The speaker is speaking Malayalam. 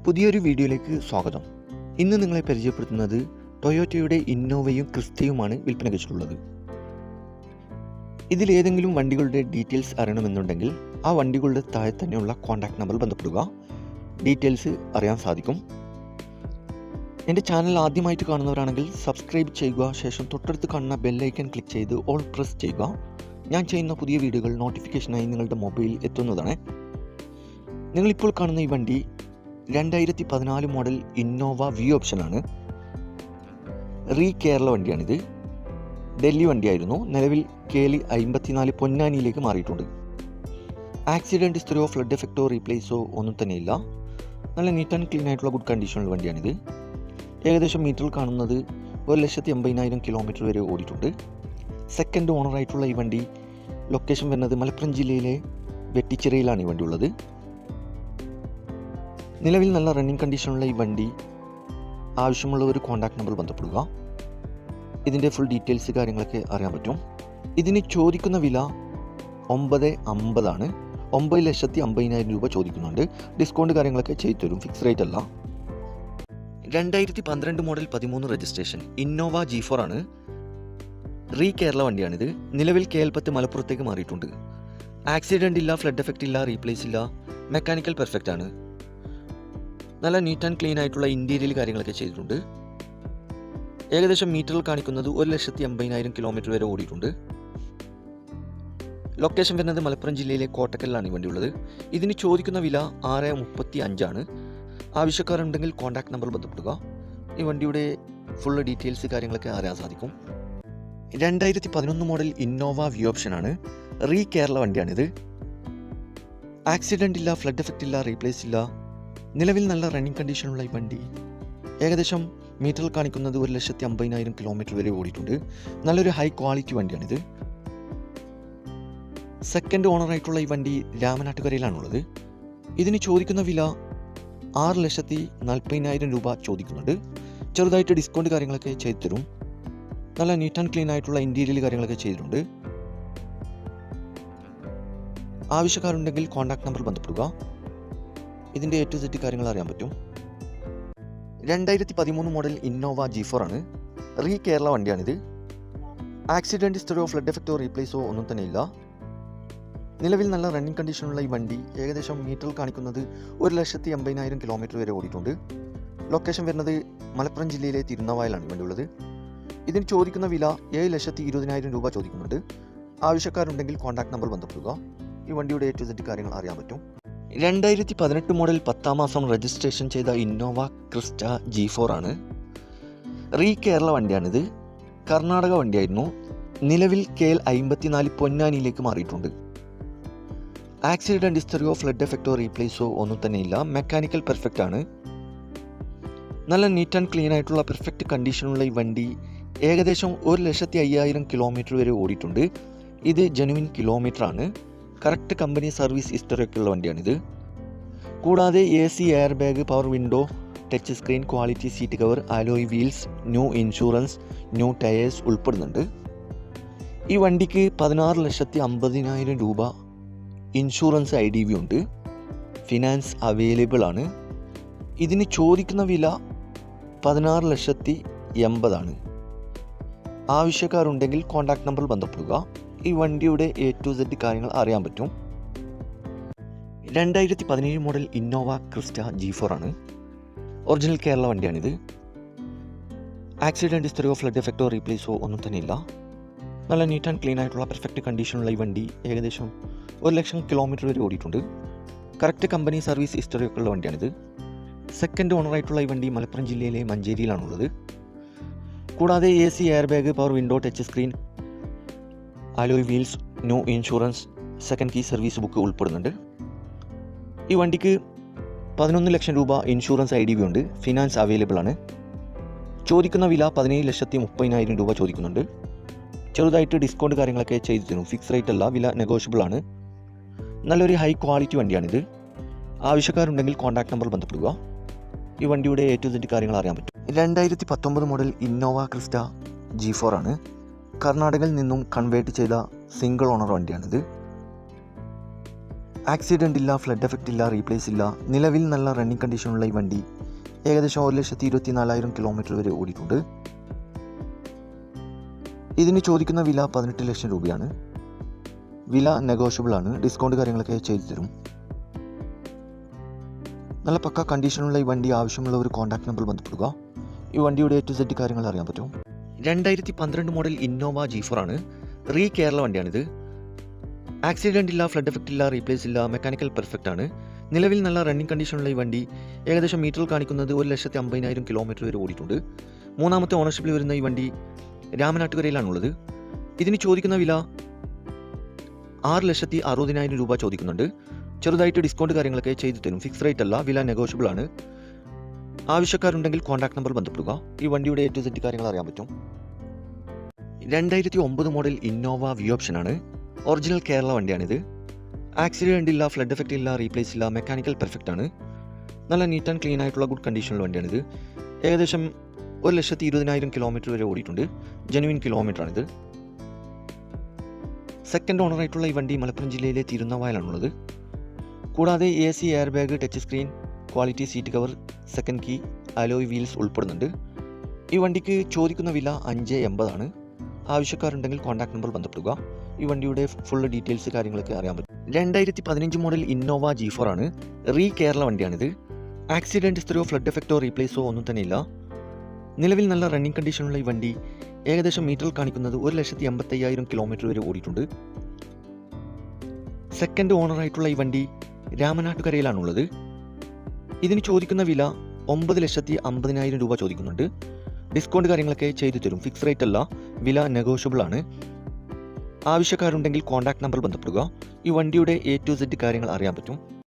പുതിയൊരു വീഡിയോയിലേക്ക് സ്വാഗതം. ഇന്ന് നിങ്ങളെ പരിചയപ്പെടുത്തുന്നത് ടൊയോട്ടയുടെ ഇന്നോവയും ക്രിസ്റ്റയുമാണ് വിൽപ്പനയ്ക്ക് വെച്ചിട്ടുള്ളത്. ഇതിലേതെങ്കിലും വണ്ടികളുടെ ഡീറ്റെയിൽസ് അറിയണമെന്നുണ്ടെങ്കിൽ ആ വണ്ടികളുടെ താഴെ തന്നെയുള്ള കോൺടാക്ട് നമ്പർ ബന്ധപ്പെടുക. ഡീറ്റെയിൽസ് അറിയാൻ സാധിക്കും. എൻ്റെ ചാനൽ ആദ്യമായിട്ട് കാണുന്നവരാണെങ്കിൽ സബ്സ്ക്രൈബ് ചെയ്യുക. ശേഷം തൊട്ടടുത്ത് കാണുന്ന ബെല്ലൈക്കൺ ക്ലിക്ക് ചെയ്ത് ഓൾ പ്രസ് ചെയ്യുക. ഞാൻ ചെയ്യുന്ന പുതിയ വീഡിയോകൾ നോട്ടിഫിക്കേഷനായി നിങ്ങളുടെ മൊബൈലിൽ എത്തുന്നതാണ്. നിങ്ങളിപ്പോൾ കാണുന്ന ഈ വണ്ടി 2014 മോഡൽ ഇന്നോവ വി ഓപ്ഷനാണ്. കേരള വണ്ടിയാണിത്. ഡൽഹി വണ്ടിയായിരുന്നു. നിലവിൽ KL 54 പൊന്നാനിയിലേക്ക് മാറിയിട്ടുണ്ട്. ആക്സിഡൻറ്റ് ഹിസ്റ്ററിയോ ഫ്ലഡ് എഫക്റ്റോ റീപ്ലേസോ ഒന്നും തന്നെയില്ല. നല്ല നീറ്റ് ആൻഡ് ക്ലീൻ ആയിട്ടുള്ള ഗുഡ് കണ്ടീഷനുള്ള വണ്ടിയാണിത്. ഏകദേശം മീറ്ററിൽ കാണുന്നത് 1,80,000 കിലോമീറ്റർ വരെ ഓടിയിട്ടുണ്ട്. സെക്കൻഡ് ഓണറായിട്ടുള്ള ഈ വണ്ടി ലൊക്കേഷൻ വരുന്നത് മലപ്പുറം ജില്ലയിലെ വെട്ടിച്ചിറയിലാണ് ഈ വണ്ടി ഉള്ളത്. നിലവിൽ നല്ല റണ്ണിങ് കണ്ടീഷനുള്ള ഈ വണ്ടി ആവശ്യമുള്ള ഒരു കോൺടാക്ട് നമ്പർ ബന്ധപ്പെടുക. ഇതിൻ്റെ ഫുൾ ഡീറ്റെയിൽസ് കാര്യങ്ങളൊക്കെ അറിയാൻ പറ്റും. ഇതിന് ചോദിക്കുന്ന വില 950 ആണ്. 9,50,000 രൂപ ചോദിക്കുന്നുണ്ട്. ഡിസ്കൗണ്ട് കാര്യങ്ങളൊക്കെ ചെയ്തു തരും. ഫിക്സ് റേറ്റ് അല്ല. 2012 മോഡൽ 13 രജിസ്ട്രേഷൻ ഇന്നോവ G4 ആണ്. കേരള വണ്ടിയാണിത്. നിലവിൽ KL10 മലപ്പുറത്തേക്ക് മാറിയിട്ടുണ്ട്. ആക്സിഡൻ്റ് ഇല്ല, ഫ്ലഡ് എഫക്റ്റ് ഇല്ല, റീപ്ലേസ് ഇല്ല, മെക്കാനിക്കൽ പെർഫെക്റ്റ് ആണ്. നല്ല നീറ്റ് ആൻഡ് ക്ലീൻ ആയിട്ടുള്ള ഇൻറ്റീരിയൽ കാര്യങ്ങളൊക്കെ ചെയ്തിട്ടുണ്ട്. ഏകദേശം മീറ്ററിൽ കാണിക്കുന്നത് 1,80,000 കിലോമീറ്റർ വരെ ഓടിയിട്ടുണ്ട്. ലൊക്കേഷൻ വരുന്നത് മലപ്പുറം ജില്ലയിലെ കോട്ടക്കലിലാണ് ഈ വണ്ടി ഉള്ളത്. ഇതിന് ചോദിക്കുന്ന വില 635 ആണ്. ആവശ്യക്കാരുണ്ടെങ്കിൽ കോൺടാക്ട് നമ്പർ ബന്ധപ്പെടുക. ഈ വണ്ടിയുടെ ഫുൾ ഡീറ്റെയിൽസ് കാര്യങ്ങളൊക്കെ അറിയാൻ സാധിക്കും. 2011 മോഡൽ ഇന്നോവ വി ഓപ്ഷനാണ്. കേരള വണ്ടിയാണിത്. ആക്സിഡൻ്റ് ഇല്ല, ഫ്ലഡ് എഫക്റ്റ് ഇല്ല, റീപ്ലേസ് ഇല്ല. നിലവിൽ നല്ല റണ്ണിങ് കണ്ടീഷനുള്ള ഈ വണ്ടി ഏകദേശം മീറ്ററിൽ കാണിക്കുന്നത് 1,50,000 കിലോമീറ്റർ വരെ ഓടിയിട്ടുണ്ട്. നല്ലൊരു ഹൈ ക്വാളിറ്റി വണ്ടിയാണിത്. സെക്കൻഡ് ഓണറായിട്ടുള്ള ഈ വണ്ടി രാമനാട്ടുകരയിലാണുള്ളത്. ഇതിന് ചോദിക്കുന്ന വില 6,40,000 രൂപ ചോദിക്കുന്നുണ്ട്. ചെറുതായിട്ട് ഡിസ്കൗണ്ട് കാര്യങ്ങളൊക്കെ ചെയ്തു തരും. നല്ല നീറ്റ് ആൻഡ് ക്ലീൻ ആയിട്ടുള്ള ഇൻറ്റീരിയൽ കാര്യങ്ങളൊക്കെ ചെയ്തിട്ടുണ്ട്. ആവശ്യക്കാരുണ്ടെങ്കിൽ കോൺടാക്ട് നമ്പർ ബന്ധപ്പെടുക. ഇതിൻ്റെ A to Z കാര്യങ്ങൾ അറിയാൻ പറ്റും. 2013 മോഡൽ ഇന്നോവ G4 ആണ്. കേരള വണ്ടിയാണിത്. ആക്സിഡൻറ്റ് ഹിസ്റ്ററിയോ ഫ്ലഡ് എഫക്റ്റോ റീപ്ലേസോ ഒന്നും തന്നെയില്ല. നിലവിൽ നല്ല റണ്ണിങ് കണ്ടീഷനുള്ള ഈ വണ്ടി ഏകദേശം മീറ്ററിൽ കാണിക്കുന്നത് 1,80,000 കിലോമീറ്റർ വരെ ഓടിയിട്ടുണ്ട്. ലൊക്കേഷൻ വരുന്നത് മലപ്പുറം ജില്ലയിലെ തിരുനാവായിലാണ് വണ്ടി ഉള്ളത്. ഇതിന് ചോദിക്കുന്ന വില 7,20,000 രൂപ ചോദിക്കുന്നുണ്ട്. ആവശ്യക്കാരുണ്ടെങ്കിൽ കോൺടാക്ട് നമ്പർ ബന്ധപ്പെടുക. ഈ വണ്ടിയുടെ A to Z കാര്യങ്ങൾ അറിയാൻ പറ്റും. 2018 മോഡൽ 10ാം മാസം രജിസ്ട്രേഷൻ ചെയ്ത ഇന്നോവ ക്രിസ്റ്റ G4 ആണ്. കേരള വണ്ടിയാണിത്. കർണാടക വണ്ടിയായിരുന്നു. നിലവിൽ KL 54 പൊന്നാനിയിലേക്ക് മാറിയിട്ടുണ്ട്. ആക്സിഡൻറ്റ് ഹിസ്റ്ററിയോ ഫ്ലഡ് എഫക്റ്റോ റീപ്ലേസോ ഒന്നും തന്നെയില്ല. മെക്കാനിക്കൽ പെർഫെക്റ്റ് ആണ്. നല്ല നീറ്റ് ആൻഡ് ക്ലീൻ ആയിട്ടുള്ള പെർഫെക്റ്റ് കണ്ടീഷനുള്ള ഈ വണ്ടി ഏകദേശം 1,05,000 കിലോമീറ്റർ വരെ ഓടിയിട്ടുണ്ട്. ഇത് ജെനുവിൻ കിലോമീറ്റർ ആണ്. കറക്റ്റ് കമ്പനി സർവീസ് ഹിസ്റ്ററിയൊക്കെ ഉള്ള വണ്ടിയാണിത്. കൂടാതെ AC, air bag, power window, touch screen, quality seat cover, alloy wheels, new insurance, new tyres ഉൾപ്പെടുന്നുണ്ട്. ഈ വണ്ടിക്ക് 16,50,000 രൂപ ഇൻഷുറൻസ് IDV ഉണ്ട്. ഫിനാൻസ് അവൈലബിൾ ആണ്. ഇതിന് ചോദിക്കുന്ന വില 16,80,000 ആണ്. ആവശ്യക്കാരുണ്ടെങ്കിൽ കോൺടാക്ട് നമ്പർ ബന്ധപ്പെടുക. ഈ വണ്ടിയുടെ A to Z കാര്യങ്ങൾ അറിയാൻ പറ്റും. 2017 മോഡൽ ഇന്നോവ ക്രിസ്റ്റ G4 ആണ്. ഒറിജിനൽ കേരള വണ്ടിയാണിത്. ആക്സിഡൻറ്റ് ഹിസ്റ്ററിയോ ഫ്ലഡ് എഫക്റ്റോ റീപ്ലേസോ ഒന്നും തന്നെയില്ല. നല്ല നീറ്റ് ആൻഡ് ക്ലീൻ ആയിട്ടുള്ള പെർഫെക്റ്റ് കണ്ടീഷനുള്ള ഈ വണ്ടി ഏകദേശം 1,00,000 കിലോമീറ്റർ വരെ ഓടിയിട്ടുണ്ട്. കറക്റ്റ് കമ്പനി സർവീസ് ഹിസ്റ്ററിയൊക്കെ ഉള്ള വണ്ടിയാണിത്. സെക്കൻഡ് ഓണറായിട്ടുള്ള ഈ വണ്ടി മലപ്പുറം ജില്ലയിലെ മഞ്ചേരിയിലാണുള്ളത്. കൂടാതെ AC, air bag, power window, touch screen, alloy wheels, new insurance, second key service book ഉൾപ്പെടുന്നുണ്ട്. ഈ വണ്ടിക്ക് 11 ലക്ഷം രൂപ ഇൻഷുറൻസ് IDV ഉണ്ട്. ഫിനാൻസ് അവൈലബിൾ ആണ്. ചോദിക്കുന്ന വില 17,30,000 രൂപ ചോദിക്കുന്നുണ്ട്. ചെറുതായിട്ട് ഡിസ്കൗണ്ട് കാര്യങ്ങളൊക്കെ ചെയ്തു തരും. ഫിക്സ് റേറ്റ് അല്ല, വില നെഗോഷ്യബിൾ ആണ്. നല്ലൊരു ഹൈ ക്വാളിറ്റി വണ്ടിയാണിത്. ആവശ്യക്കാരുണ്ടെങ്കിൽ കോൺടാക്ട് നമ്പർ ബന്ധപ്പെടുക. ഈ വണ്ടിയുടെ A to Z കാര്യങ്ങൾ അറിയാൻ പറ്റും. 2019 മോഡൽ ഇന്നോവ ക്രിസ്റ്റ G4 ആണ്. കർണാടകയിൽ നിന്നും കൺവേർട്ട് ചെയ്ത സിംഗിൾ ഓണർ വണ്ടിയാണിത്. ആക്സിഡൻ്റ് ഇല്ല, ഫ്ലഡ് എഫക്റ്റ് ഇല്ല, റീപ്ലേസ് ഇല്ല. നിലവിൽ നല്ല റണ്ണിങ് കണ്ടീഷനുള്ള ഈ വണ്ടി ഏകദേശം 1,24,000 കിലോമീറ്റർ വരെ ഓടിയിട്ടുണ്ട്. ഇതിന് ചോദിക്കുന്ന വില 18 ലക്ഷം രൂപയാണ്. വില നെഗോഷ്യബിൾ ആണ്, ഡിസ്കൗണ്ട് കാര്യങ്ങളൊക്കെ ചെയ്തു തരും. നല്ല പക്ക കണ്ടീഷനുള്ള ഈ വണ്ടി ആവശ്യമുള്ള ഒരു കോൺടാക്ട് നമ്പർ ബന്ധപ്പെടുക. ഈ വണ്ടിയുടെ A to Z കാര്യങ്ങൾ അറിയാൻ പറ്റും. 2012 മോഡൽ ഇന്നോവ G4 ആണ്. കേരള വണ്ടിയാണിത്. ആക്സിഡൻ്റ് ഇല്ല, ഫ്ലഡ് എഫക്റ്റ് ഇല്ല, റീപ്ലേസ് ഇല്ല, മെക്കാനിക്കൽ പെർഫെക്റ്റ് ആണ്. നിലവിൽ നല്ല റണ്ണിങ് കണ്ടീഷനുള്ള ഈ വണ്ടി ഏകദേശം മീറ്ററിൽ കാണിക്കുന്നത് 1,50,000 കിലോമീറ്റർ വരെ ഓടിയിട്ടുണ്ട്. മൂന്നാമത്തെ ഓണർഷിപ്പിൽ വരുന്ന ഈ വണ്ടി രാമനാട്ടുകരയിലാണുള്ളത്. ഇതിന് ചോദിക്കുന്ന വില 6,60,000 രൂപ ചോദിക്കുന്നുണ്ട്. ചെറുതായിട്ട് ഡിസ്കൗണ്ട് കാര്യങ്ങളൊക്കെ ചെയ്തു തരും. ഫിക്സ് റേറ്റ് അല്ല, വില നെഗോഷ്യബിൾ ആണ്. ആവശ്യക്കാരുണ്ടെങ്കിൽ കോൺടാക്ട് നമ്പർ ബന്ധപ്പെടുക. ഈ വണ്ടിയുടെ A to Z കാര്യങ്ങൾ അറിയാൻ പറ്റും. 2009 മോഡൽ ഇന്നോവ വി ഓപ്ഷൻ ആണ്. ഒറിജിനൽ കേരള വണ്ടിയാണിത്. ആക്സിഡൻ്റ് ഇല്ല, ഫ്ലഡ് എഫക്റ്റ് ഇല്ല, റീപ്ലേസ് ഇല്ല, മെക്കാനിക്കൽ പെർഫെക്റ്റ് ആണ്. നല്ല നീറ്റ് ആൻഡ് ക്ലീൻ ആയിട്ടുള്ള ഗുഡ് കണ്ടീഷനുള്ള വണ്ടിയാണിത്. ഏകദേശം 1,20,000 കിലോമീറ്റർ വരെ ഓടിയിട്ടുണ്ട്. ജെനുവിൻ കിലോമീറ്റർ ആണിത്. സെക്കൻഡ് ഓണറായിട്ടുള്ള ഈ വണ്ടി മലപ്പുറം ജില്ലയിലെ തിരുനാവായിലാണുള്ളത്. കൂടാതെ AC, air bag, touch screen, quality seat cover, second key, alloy wheels ഉൾപ്പെടുന്നുണ്ട്. ഈ വണ്ടിക്ക് ചോദിക്കുന്ന വില 5,80 ആണ്. ആവശ്യക്കാരുണ്ടെങ്കിൽ കോൺടാക്ട് നമ്പർ ബന്ധപ്പെടുക. ഈ വണ്ടിയുടെ ഫുൾ ഡീറ്റെയിൽസ് കാര്യങ്ങളൊക്കെ അറിയാൻ പറ്റും. 2015 മോഡൽ ഇന്നോവ G4 ആണ്. കേരള വണ്ടിയാണിത്. ആക്സിഡൻറ്റ് ഹിസ്റ്ററിയോ, ഫ്ലഡ് എഫക്റ്റോ, റീപ്ലേസോ ഒന്നും തന്നെ ഇല്ല. നിലവിൽ നല്ല റണ്ണിങ് കണ്ടീഷനുള്ള ഈ വണ്ടി ഏകദേശം മീറ്ററിൽ കാണിക്കുന്നത് 1,85,000 കിലോമീറ്റർ വരെ ഓടിയിട്ടുണ്ട്. സെക്കൻഡ് ഓണറായിട്ടുള്ള ഈ വണ്ടി രാമനാട്ടുകരയിലാണുള്ളത്. ഇതിന് ചോദിക്കുന്ന വില 9,50,000 രൂപ ചോദിക്കുന്നുണ്ട്. ഡിസ്കൗണ്ട് കാര്യങ്ങളൊക്കെ ചെയ്തു തരും. ഫിക്സ് റേറ്റ് അല്ല, വില നെഗോഷ്യബിൾ ആണ്. ആവശ്യക്കാരുണ്ടെങ്കിൽ കോൺടാക്ട് നമ്പർ ബന്ധപ്പെടുക. ഈ വണ്ടിയുടെ A to Z കാര്യങ്ങൾ അറിയാൻ പറ്റും.